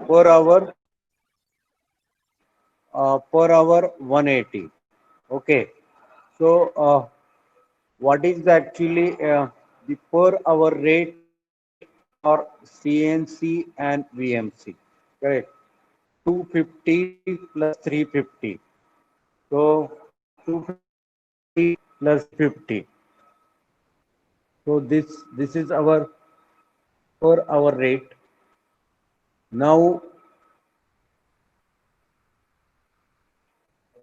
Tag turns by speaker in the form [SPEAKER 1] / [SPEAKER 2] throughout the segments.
[SPEAKER 1] per hour per hour 180. Okay. So what is actually the per hour rate for CNC and VMC? Correct. 250 plus 350. So 250 plus 350. So this is our per hour rate. Now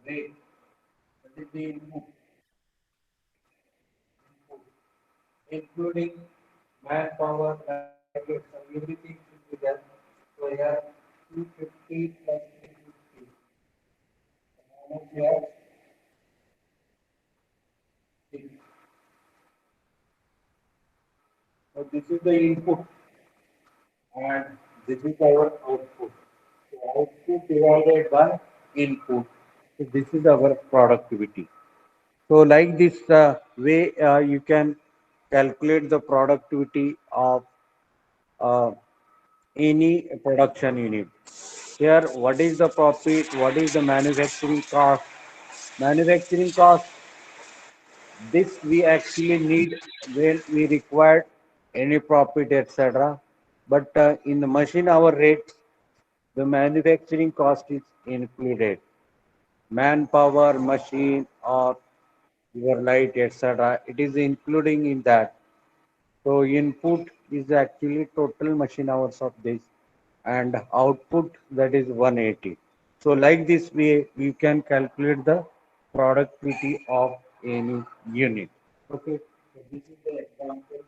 [SPEAKER 1] rate, that is the input, including manpower, light, everything should be done. So here 250 plus 350. How much here? 6. So this is the input and this is our output. So output divided by input. So this is our productivity. So like this way you can calculate the productivity of uh, any production unit. Here, what is the profit? What is the manufacturing cost? Manufacturing cost, this we actually need when we require any profit, etc. But in the machine hour rate, the manufacturing cost is included. Manpower, machine, or your light, etc. It is including in that. So input is actually total machine hours of this and output that is 180. So like this way we can calculate the productivity of any unit. Okay. So this is the example.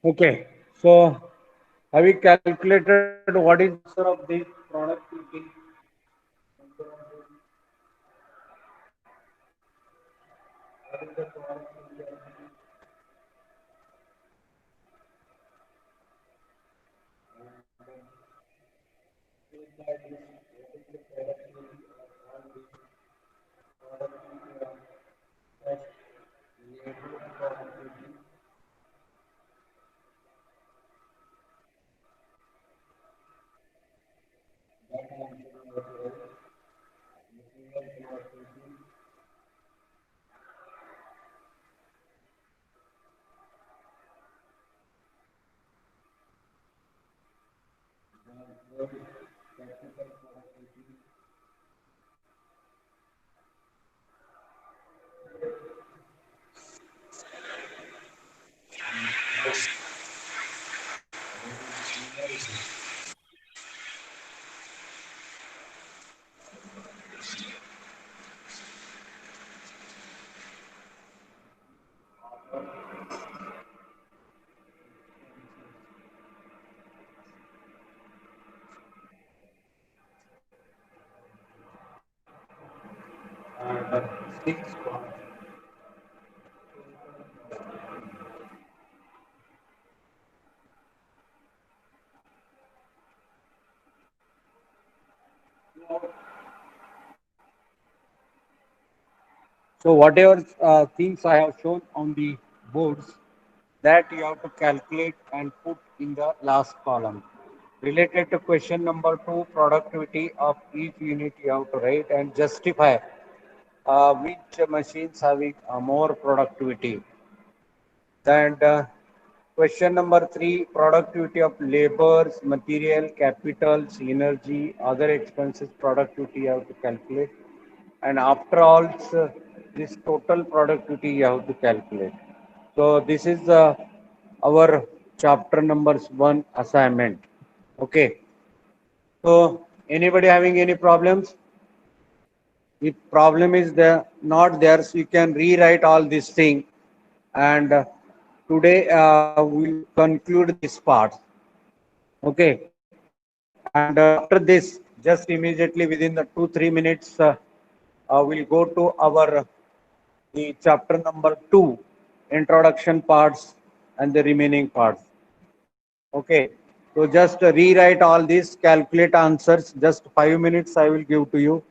[SPEAKER 1] Okay. So have we calculated what is the answer of this productivity? What is the productivity of six? So whatever things I have shown on the boards, that you have to calculate and put in the last column. Related to question number 2, productivity of each unit you have to write and justify which machines having more productivity. And question number 3, productivity of labors, material, capitals, energy, other expenses, productivity you have to calculate. And after all, this total productivity you have to calculate. So this is our chapter numbers 1 assignment. Okay. So anybody having any problems? If problem is there, not there, so you can rewrite all this thing. And today we'll conclude this part. Okay. And after this, just immediately within the 2-3 minutes, we'll go to our the chapter number 2, introduction parts and the remaining parts. Okay. So just rewrite all this, calculate answers. Just 5 minutes I will give to you.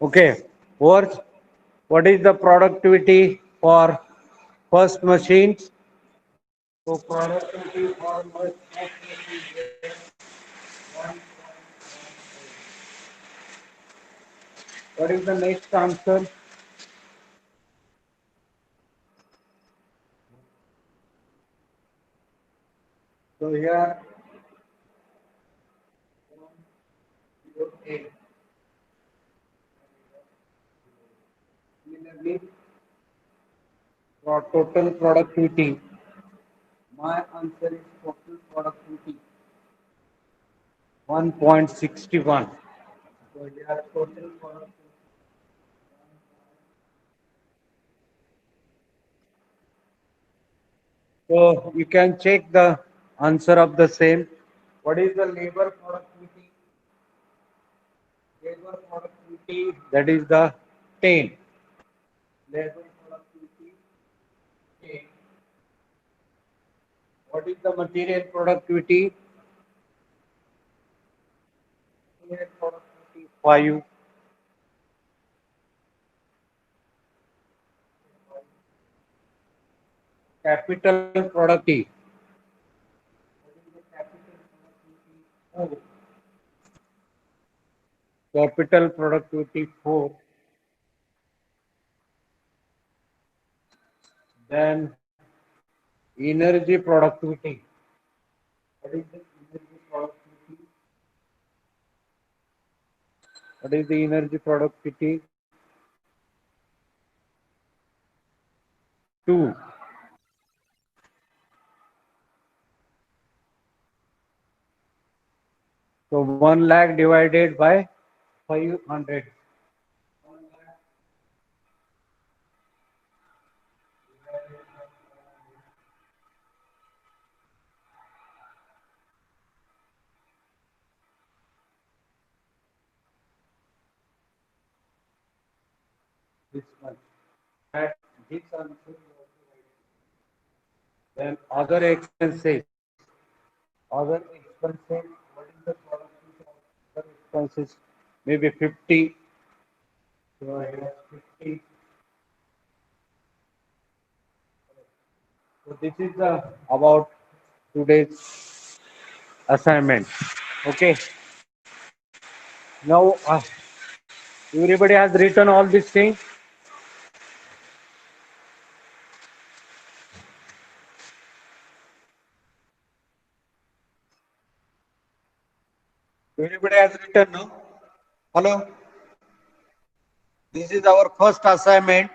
[SPEAKER 1] Okay. What is the productivity for first machines? So productivity for first machine is 1.18. What is the next answer? So here 108. Similarly, for total productivity, my answer is total productivity 1.61. So here total productivity. So you can check the answer of the same. What is the labor productivity? Labor productivity, that is the 10. Labor productivity 10. What is the material productivity? Material productivity 5. Capital productivity. What is the capital productivity? 4. Capital productivity 4. Then energy productivity. What is the energy productivity? What is the energy productivity? 2. So 1 lakh divided by 500. This much. That this answer. Then other expenses. Other expenses. What is the product of other expenses? Maybe 50. So here 50. So this is the about today's assignment. Okay. Now everybody has written all these things. Everybody has written, no? Hello. This is our first assignment.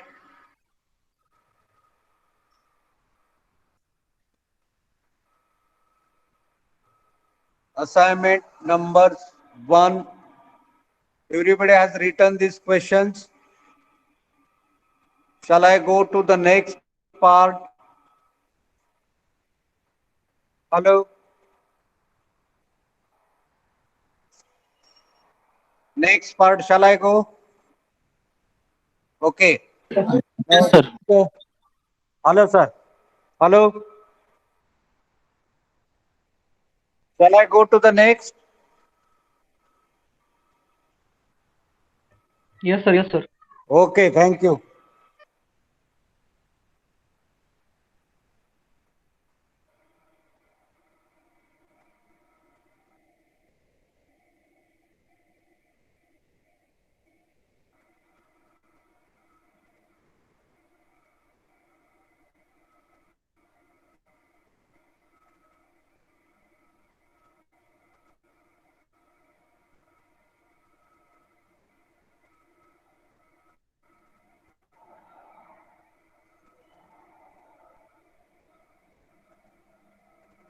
[SPEAKER 1] Assignment number 1. Everybody has written these questions. Shall I go to the next part? Hello. Next part, shall I go? Okay.
[SPEAKER 2] Yes,
[SPEAKER 1] Now,
[SPEAKER 2] sir.
[SPEAKER 1] so, hello, sir. Hello. Shall I go to the next?
[SPEAKER 2] Yes, sir. Yes, sir.
[SPEAKER 1] Okay, thank you.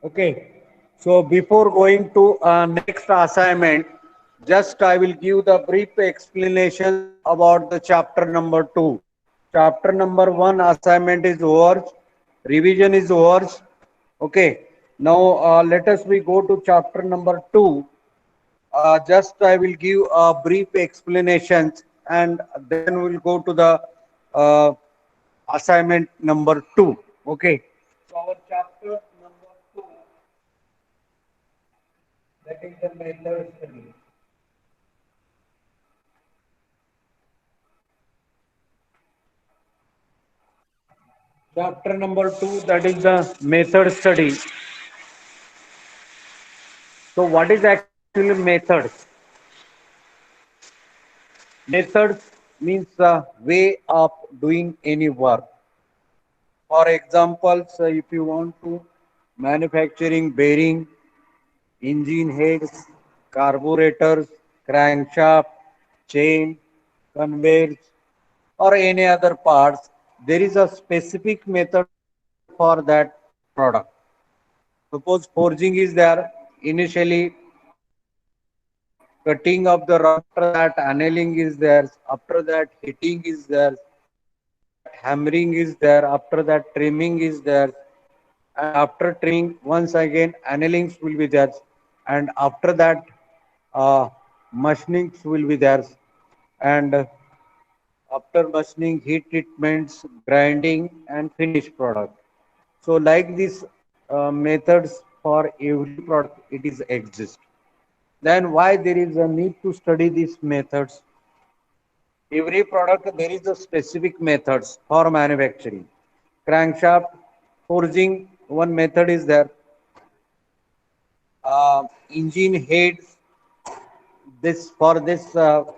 [SPEAKER 1] Okay. So before going to next assignment, just I will give the brief explanations about the chapter number 2. Chapter number 1 assignment is over. Revision is over. Okay. Now let us we go to chapter number 2. Just I will give a brief explanations and then we'll go to the uh, assignment number 2. Okay. So our chapter number 2, that is the method study. Chapter number 2, that is the method study. So what is actually methods? Methods means the way of doing any work. For example, so if you want to manufacturing bearing, engine heads, carburetors, crankshaft, chain, conveyors, or any other parts, there is a specific method for that product. Suppose forging is there, initially cutting of the rod, after that annealing is there, after that heating is there, after that hammering is there, after that trimming is there, and after trimming once again annelings will be there, and after that uh, machinings will be there, and after machining heat treatments, grinding, and finished product. So like these methods for every product it is exist. Then why there is a need to study these methods? Every product there is a specific methods for manufacturing. Crankshaft forging, one method is there. Engine heads, this for this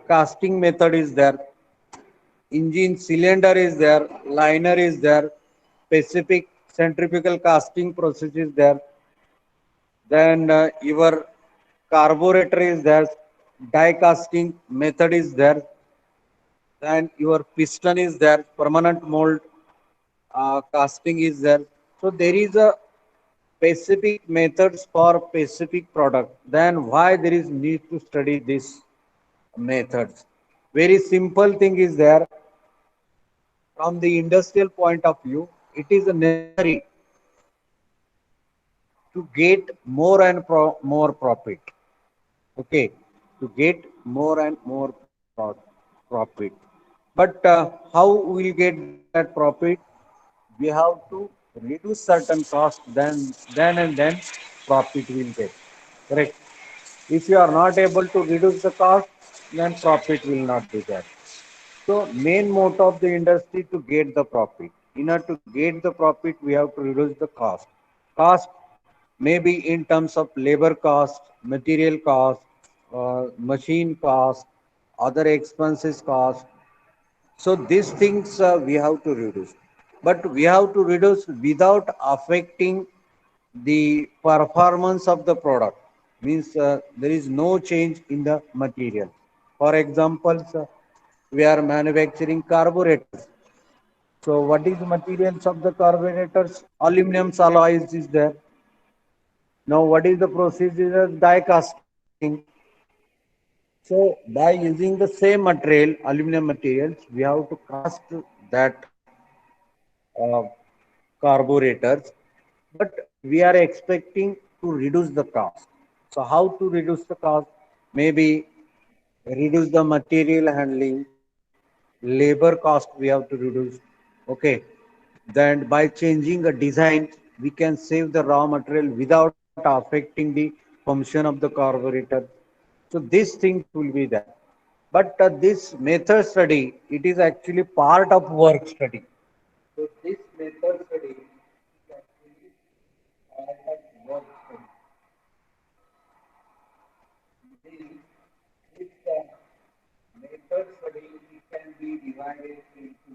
[SPEAKER 1] casting method is there. Engine cylinder is there, liner is there, specific centrifugal casting process is there. Then your carburetor is there, die casting method is there. Then your piston is there, permanent mold casting is there. So there is a specific methods for specific product, then why there is need to study this methods? Very simple thing is there. From the industrial point of view, it is necessary to get more and more profit. Okay, to get more and more profit. But how we will get that profit? We have to reduce certain costs. Then and then profit will get. Correct. If you are not able to reduce the cost, then profit will not be there. So main motto of the industry to get the profit. In order to get the profit, we have to reduce the cost. Cost maybe in terms of labor cost, material cost, machine cost, other expenses cost. So these things we have to reduce. But we have to reduce without affecting the performance of the product. Means there is no change in the material. For example, we are manufacturing carburetors. So what is the materials of the carburetors? Aluminum alloys is there. Now what is the procedure? Die casting. So by using the same material, aluminum materials, we have to cast that uh, carburetors, but we are expecting to reduce the cost. So how to reduce the cost? Maybe reduce the material handling, labor cost we have to reduce. Okay. Then by changing a design, we can save the raw material without affecting the function of the carburetor. So these things will be there. But this method study, it is actually part of work study. So this method study is actually part of work study. Means this method study it can be divided into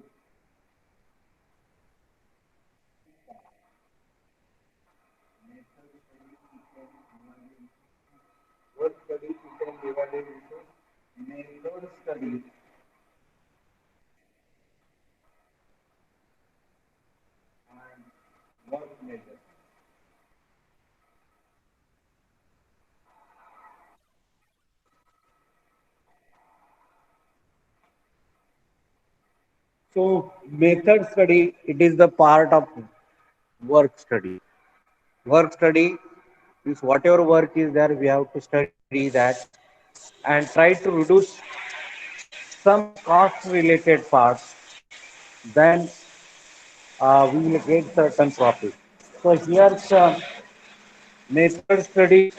[SPEAKER 1] method study it can be divided into work study it can be divided into method study and work method. So method study it is the part of work study. Work study is whatever work is there, we have to study that and try to reduce some cost related parts. Then we will get certain profit. So here's method study.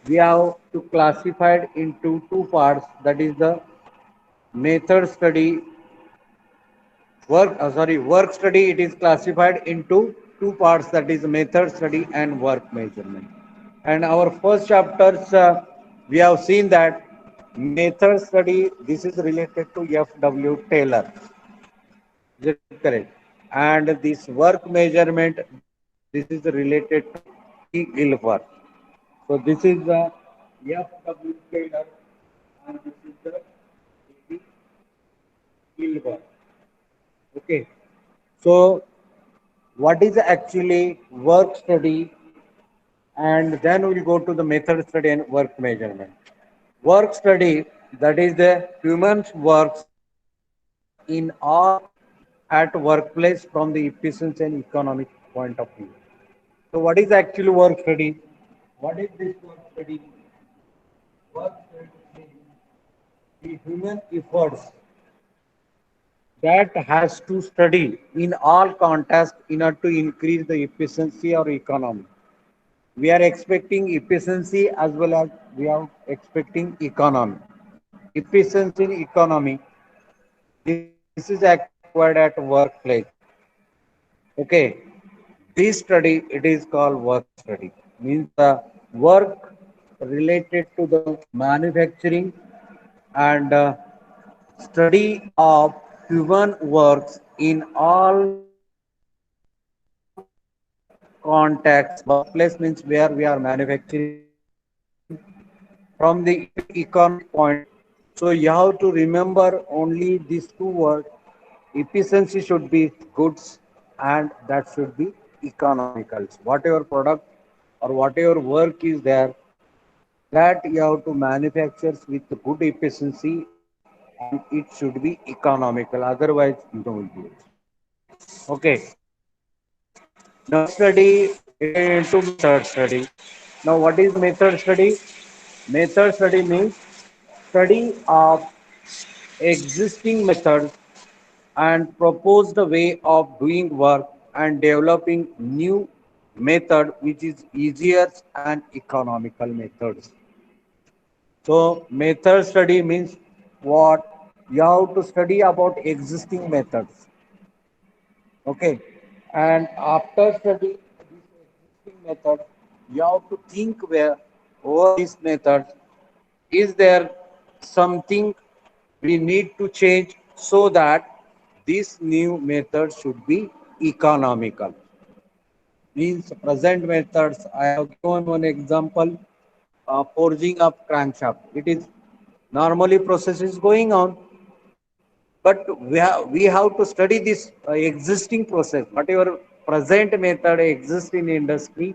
[SPEAKER 1] We have to classify it into two parts. That is the method study work study. It is classified into two parts. That is method study and work measurement. And our first chapters, we have seen that method study, this is related to F.W. Taylor. Is it correct? And this work measurement, this is related to E. Gilbert. So this is the F.W. Taylor and this is the E. Gilbert. Okay. So what is actually work study, and then we'll go to the method study and work measurement. Work study, that is the humans works in all at workplace from the efficiency and economic point of view. So what is actually work study? What is this work study? Work study is the human efforts that has to study in all contexts in order to increase the efficiency or economy. We are expecting efficiency as well as we are expecting economy. Efficiency in economy, this is actually required at workplace. Okay, this study it is called work study. Means work related to the manufacturing and study of human works in all contexts. Workplace means where we are manufacturing from the economic point. So you have to remember only these two words. Efficiency should be goods and that should be
[SPEAKER 2] economicals. Whatever product or whatever work is there, that you have to manufacture with good efficiency and it should be economical. Otherwise, you don't do it. Okay. Now study into method study. Now what is method study? Method study means study of existing methods and propose the way of doing work and developing new method which is easier and economical methods. So method study means what? You have to study about existing methods. Okay. And after studying this existing method, you have to think where over this method is there something we need to change so that this new method should be economical. Means present methods. I have given one example, forging of crankshaft. It is normally process is going on, but we have to study this existing process. Whatever present method exists in industry,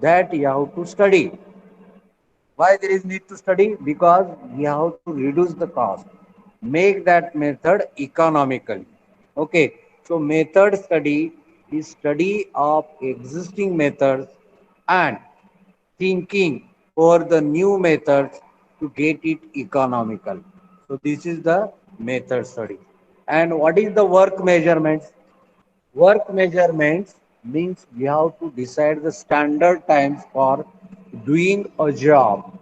[SPEAKER 2] that you have to study. Why there is need to study? Because we have to reduce the cost, make that method economical. Okay, so method study is study of existing methods and thinking for the new methods to get it economical. So this is the method study. And what is the work measurements? Work measurements means we have to decide the standard times for doing a job.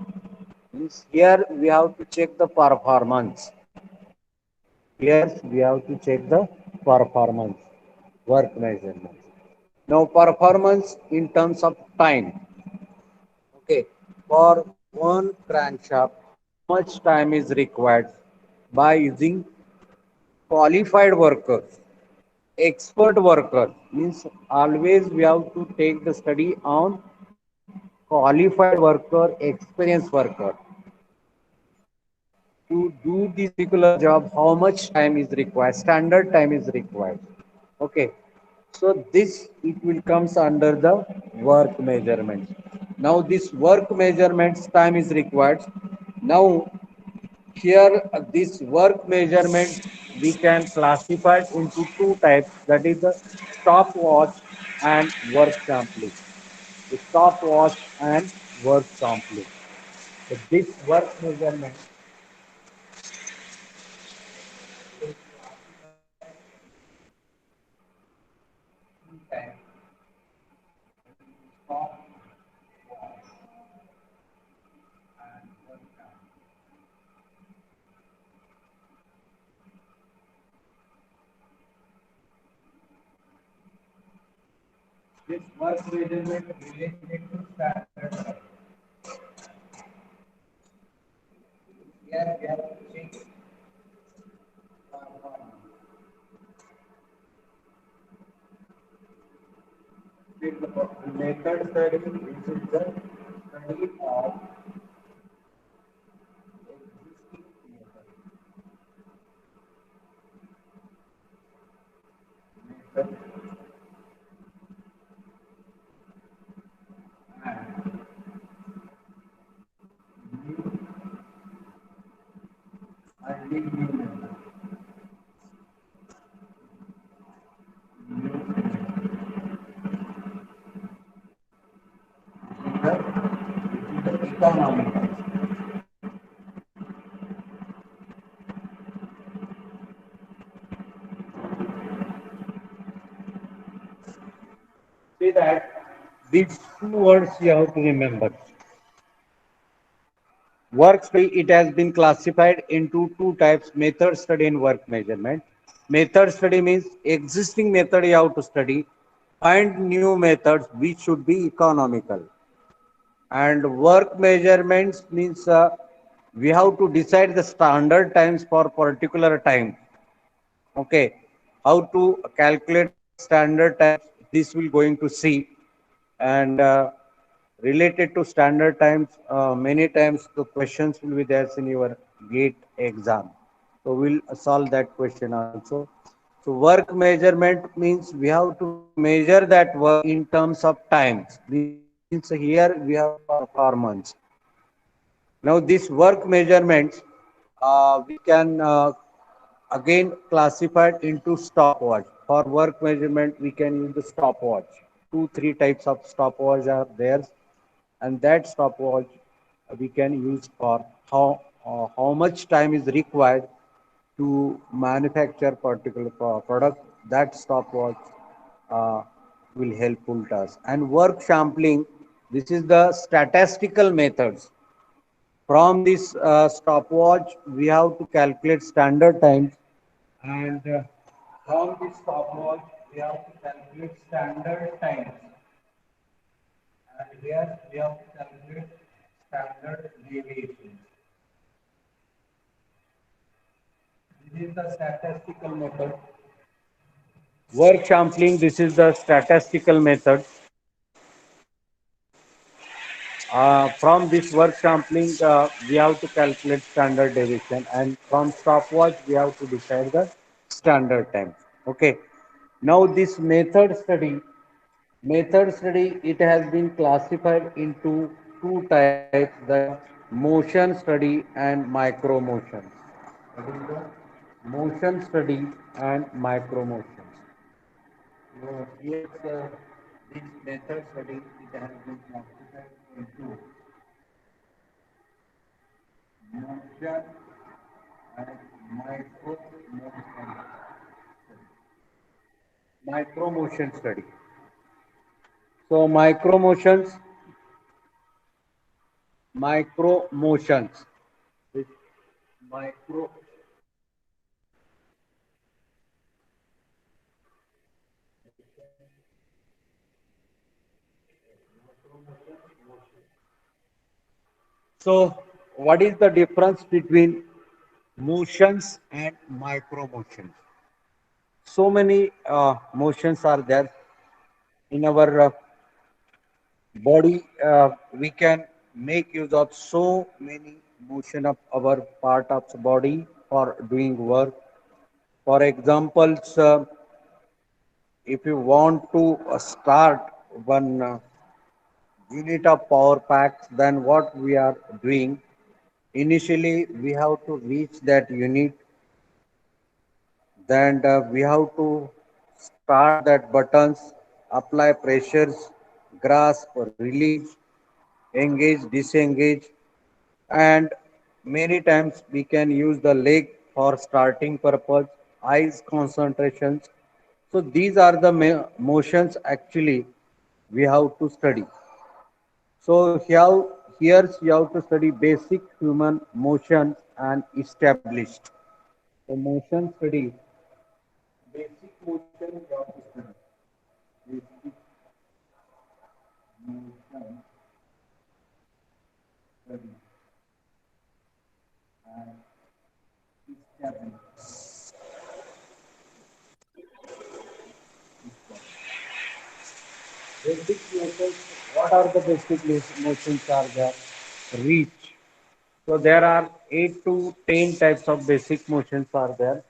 [SPEAKER 2] Means here we have to check the performance. Here we have to check the performance, work measurements. Now performance in terms of time. Okay, for one crankshaft, how much time is required by using qualified workers? Expert worker means always we have to take the study on qualified worker, experienced worker. To do this particular job, how much time is required? Standard time is required. Okay, so this it will comes under the work measurement. Now this work measurements time is required. Now here this work measurement we can classify into two types, that is the stopwatch and work sampling. The stopwatch and work sampling. So this work measurement is classified two types, stopwatch and work sampling. This work measurement related to standard time. Here we have to check performance. With the method study, which is the study of existing method and finding new method. The economical. See that these two words you have to remember. Work study, it has been classified into two types, method study and work measurement. Method study means existing method you have to study, find new methods which should be economical. And work measurements means we have to decide the standard times for particular time. Okay, how to calculate the standard times, this will going to see. And related to standard times, many times the questions will be there in your gate exam, so we'll solve that question also. So work measurement means we have to measure that work in terms of times. Means here we have performance. Now this work measurements we can again classified into stopwatch. For work measurement, we can use the stopwatch. Two, three types of stopwatch are there, and that stopwatch we can use for how much time is required to manufacture particular product. That stopwatch uh, will helpful to us. And work sampling. This is the statistical methods. From this stopwatch, we have to calculate standard times, and from this stopwatch, we have to calculate standard times, and here we have to calculate standard deviations. This is the statistical method. Work sampling, this is the statistical method. From this work sampling, we have to calculate standard deviation, and from stopwatch, we have to decide the standard time. Okay. Now, this method study, it has been classified into two types, that is motion study and micro motion. That is the motion study and micro motion. So here this method study, it has been classified into motion and micro motion. Micro motion study. So micro motions. This micro So, what is the difference between motions and micro motions? So many motions are there in our body. We can make use of so many motion of our part of the body for doing work. For examples, if you want to start one unit of power packs, then what we are doing, initially we have to reach that unit, then we have to start that buttons, apply pressures, grasp, release, engage, disengage, and many times we can use the leg for starting purpose, eyes concentrations. So these are the motions actually we have to study. So here you have to study basic human motions and established. So motion study, basic motion you have to study. Basic motion study and established. Basic motions, what are the basic motions are there? Reach. So there are 8 to 10 types of basic motions are there.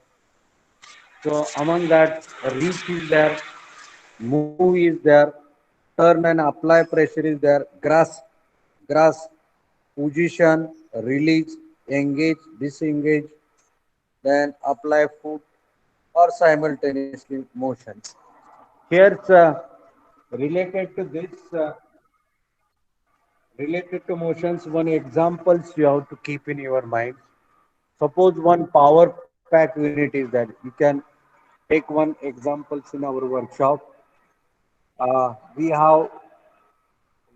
[SPEAKER 2] So among that, reach is there, move is there, turn and apply pressure is there, grasp, position, release, engage, disengage, then apply foot or simultaneously motion. Here's related to this, related to motions, one examples you have to keep in your mind. Suppose one power pack unit is there. You can take one examples in our workshop. We have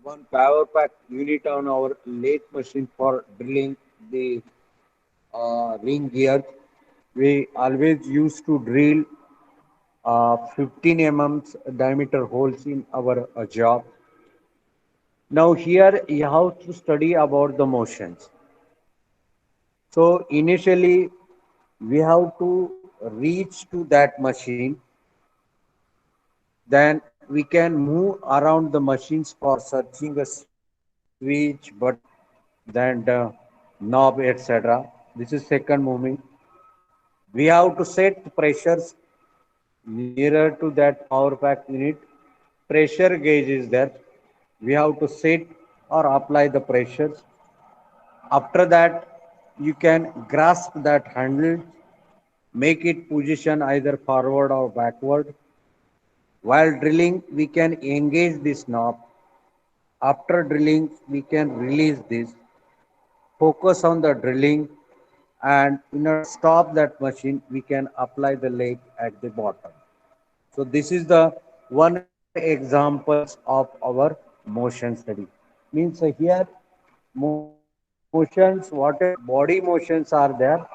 [SPEAKER 2] one power pack unit on our lathe machine for drilling the ring gears. We always used to drill 15 diameter holes in our job. Now here you have to study about the motions. So initially we have to reach to that machine, then we can move around the machines for searching a switch, button, then knob, etc. This is second movement. We have to set pressures nearer to that power pack unit. Pressure gauge is there. We have to set or apply the pressures. After that, you can grasp that handle, make it position either forward or backward. While drilling, we can engage this knob. After drilling, we can release this, focus on the drilling, and in order to stop that machine, we can apply the leg at the bottom. So this is the one examples of our motion study. Means here motions, whatever body motions are there,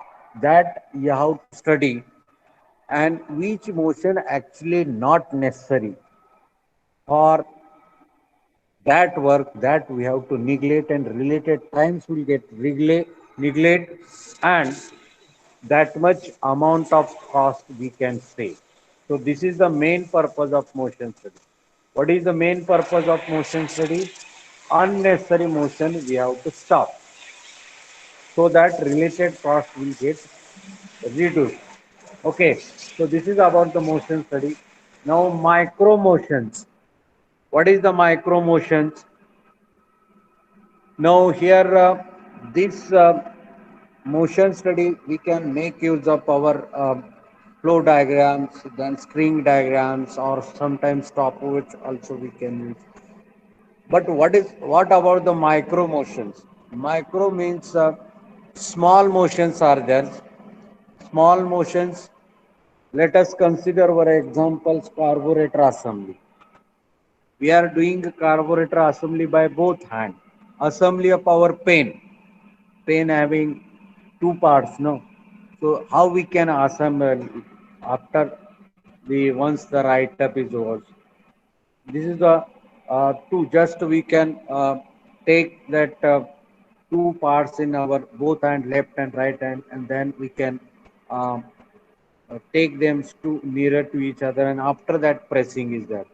[SPEAKER 2] that you have to study, and which motion actually not necessary for that work, that we have to neglect, and related times will get neglect, and that much amount of cost we can save. So this is the main purpose of motion study. What is the main purpose of motion study? Unnecessary motion we have to stop, so that related cost will get reduced. Okay, so this is about the motion study. Now micro motions. What is the micro motions? Now here this motion study, we can make use of our flow diagrams, then string diagrams, or sometimes stopwatch also we can use. But what about the micro motions? Micro means small motions are there. Small motions. Let us consider our examples: carburetor assembly. We are doing carburetor assembly by both hand. Assembly of our pen having two parts, no? So how we can assemble after the once the write up is over? This is the two. Just we can take that two parts in our both hand, left and right hand, and then we can um, take them to nearer to each other, and after that pressing is there.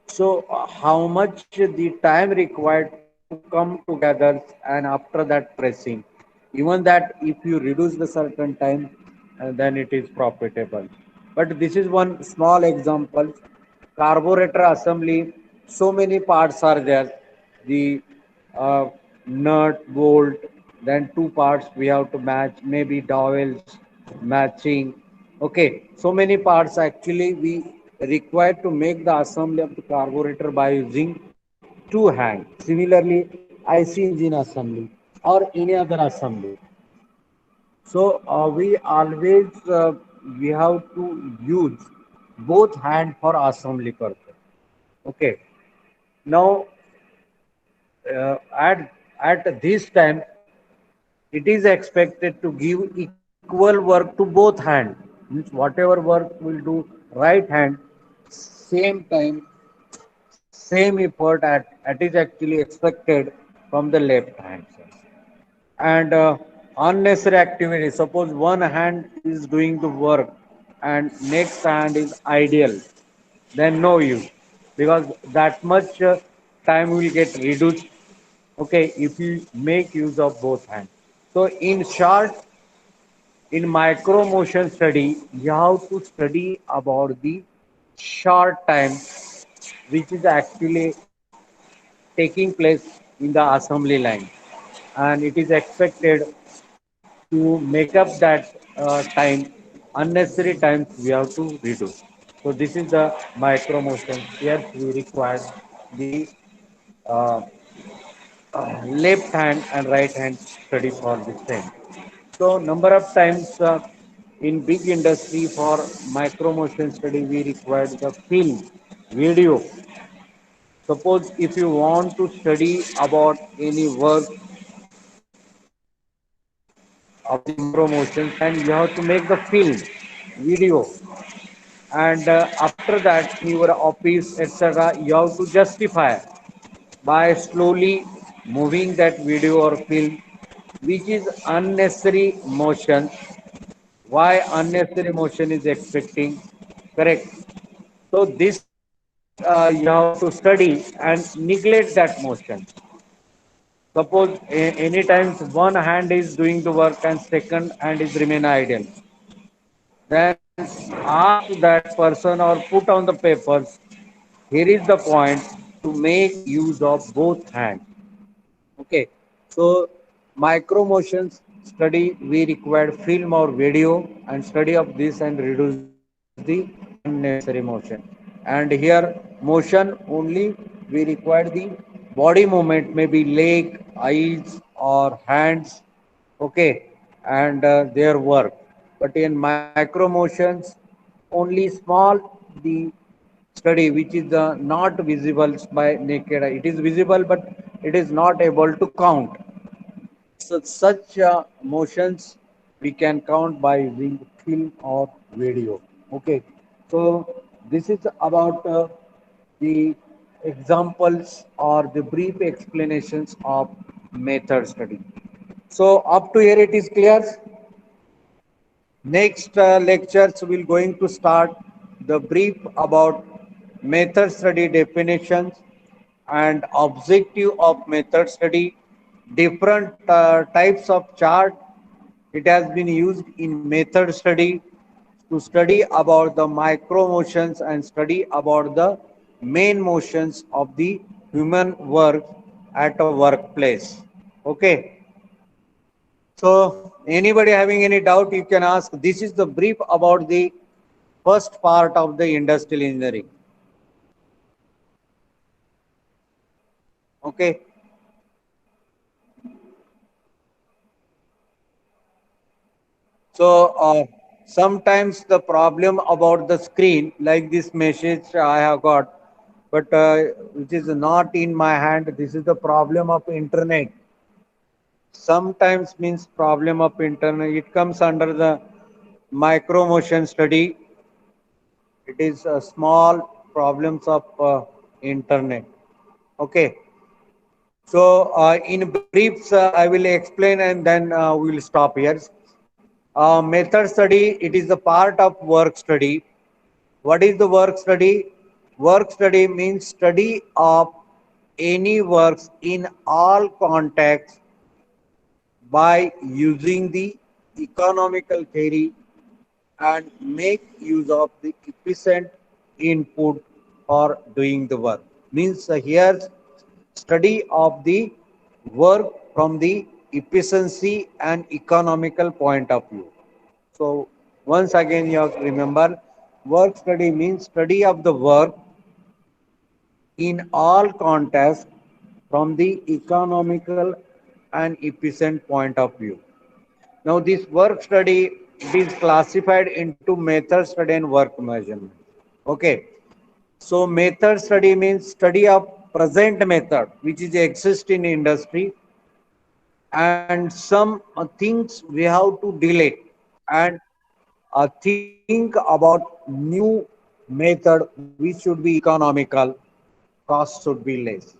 [SPEAKER 2] So, how much the time required to come together and after that pressing? Even that, if you reduce the certain time, then it is profitable. But this is one small example. Carburetor assembly, so many parts are there. The uh, nut, bolt, then two parts we have to match, maybe dowels, matching. Okay, so many parts actually we required to make the assembly of the carburetor by using two hands. Similarly, IC engine assembly or any other assembly. So we always we have to use both hand for assembly purpose. Okay. Now at this time, it is expected to give equal work to both hand. Means whatever work will do right hand, same time, same effort at is actually expected from the left hand side. And unnecessary activity. Suppose one hand is doing the work and next hand is ideal, then no use, because that much time will get reduced. Okay, if you make use of both hands. So in short, in micro motion study, you have to study about the short time which is actually taking place in the assembly line, and it is expected to make up that time, unnecessary times we have to reduce. So this is the micro motion. Here we require the uh, left hand and right hand study for the same. So number of times in big industry for micro motion study we require the film, video. Suppose if you want to study about any work of the micro motions, then you have to make the film, video, and after that in your office etc. you have to justify by slowly moving that video or film, which is unnecessary motion. Why unnecessary motion is expecting? Correct. So this you have to study and neglect that motion. Suppose any times one hand is doing the work and second hand is remain idle, then ask that person or put on the papers, here is the point to make use of both hands. Okay, so micro motions study we required film or video and study of this and reduce the unnecessary motion. And here motion only we require the body movement, maybe leg, eyes or hands. Okay, and their work. But in micro motions, only small the study which is not visible by naked eye. It is visible, but it is not able to count. So such motions we can count by using film or video. Okay, so this is about the examples or the brief explanations of method study. So up to here it is clear. Next lectures we're going to start the brief about method study definitions and objective of method study, different types of chart. It has been used in method study to study about the micro motions and study about the main motions of the human work at a workplace. Okay. So anybody having any doubt, you can ask. This is the brief about the first part of the industrial engineering. Okay. So sometimes the problem about the screen, like this message I have got, but which is not in my hand. This is the problem of internet. Sometimes means problem of internet. It comes under the micro motion study. It is small problems of internet. Okay. So in briefs, I will explain and then we will stop here. Method study, it is a part of work study. What is the work study? Work study means study of any works in all contexts by using the economical theory and make use of the efficient input for doing the work. Means here study of the work from the efficiency and economical point of view. So once again you have to remember work study means study of the work in all contexts from the economical and efficient point of view. Now this work study is classified into method study and work measurement. Okay. So method study means study of present method which is exist in industry and some things we have to delete and think about new method which should be economical, cost should be less.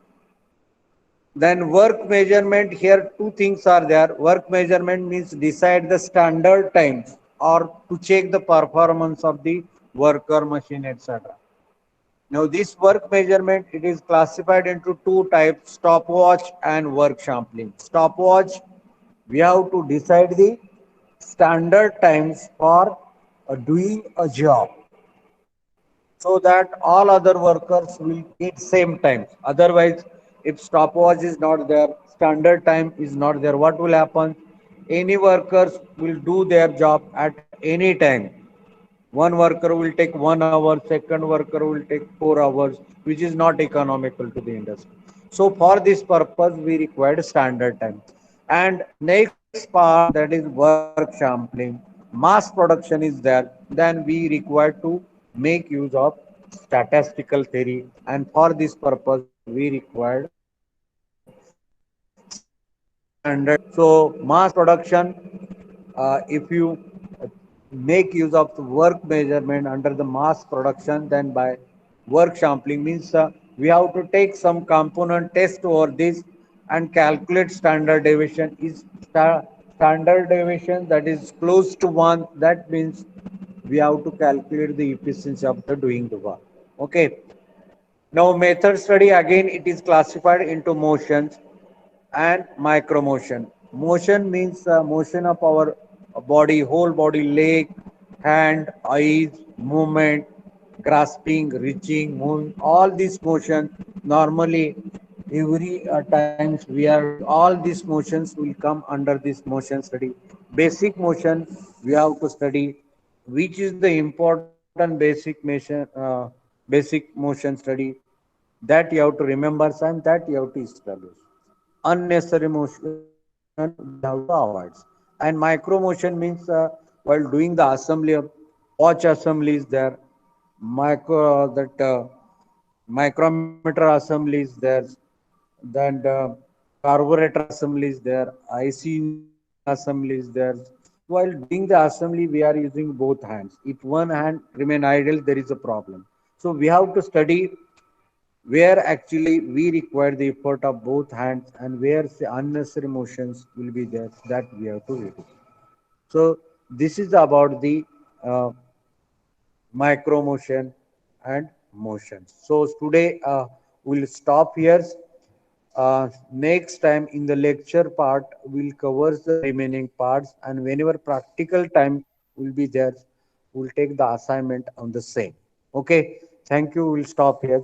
[SPEAKER 2] Then work measurement, here two things are there. Work measurement means decide the standard times or to check the performance of the worker, machine, etc. Now this work measurement, it is classified into two types, stopwatch and work sampling. Stopwatch, we have to decide the standard times for doing a job so that all other workers will get same time. Otherwise, if stopwatch is not there, standard time is not there, what will happen? Any workers will do their job at any time. One worker will take 1 hour, second worker will take 4 hours, which is not economical to the industry. So for this purpose, we required standard time. And next part that is work sampling, mass production is there. Then we require to make use of statistical theory, and for this purpose we required standard time. So mass production, if you make use of the work measurement under the mass production, then by work sampling means we have to take some component test over this and calculate standard deviation. Is standard deviation that is close to one, that means we have to calculate the efficiency of the doing the work. Okay. Now method study again it is classified into motions and micro motion. Motion means motion of our body, whole body, leg, hand, eyes, movement, grasping, reaching, moving, all these motions normally every times we are doing all these motions will come under this motion study. Basic motion we have to study, which is the important basic motion study that you have to remember and that you have to establish. Unnecessary motion we have to avoid. And micro motion means while doing the assembly of watch assembly is there, micro that micrometer assembly is there, then carburetor assembly is there, ICU assembly is there. While doing the assembly, we are using both hands. If one hand remain idle, there is a problem. So we have to study where actually we require the effort of both hands and where the unnecessary motions will be there that we have to reduce. So this is about the uh, micro motion and motion. So today we'll stop here. Next time in the lecture part, we'll cover the remaining parts, and whenever practical time will be there, we'll take the assignment on the same. Okay, thank you. We'll stop here.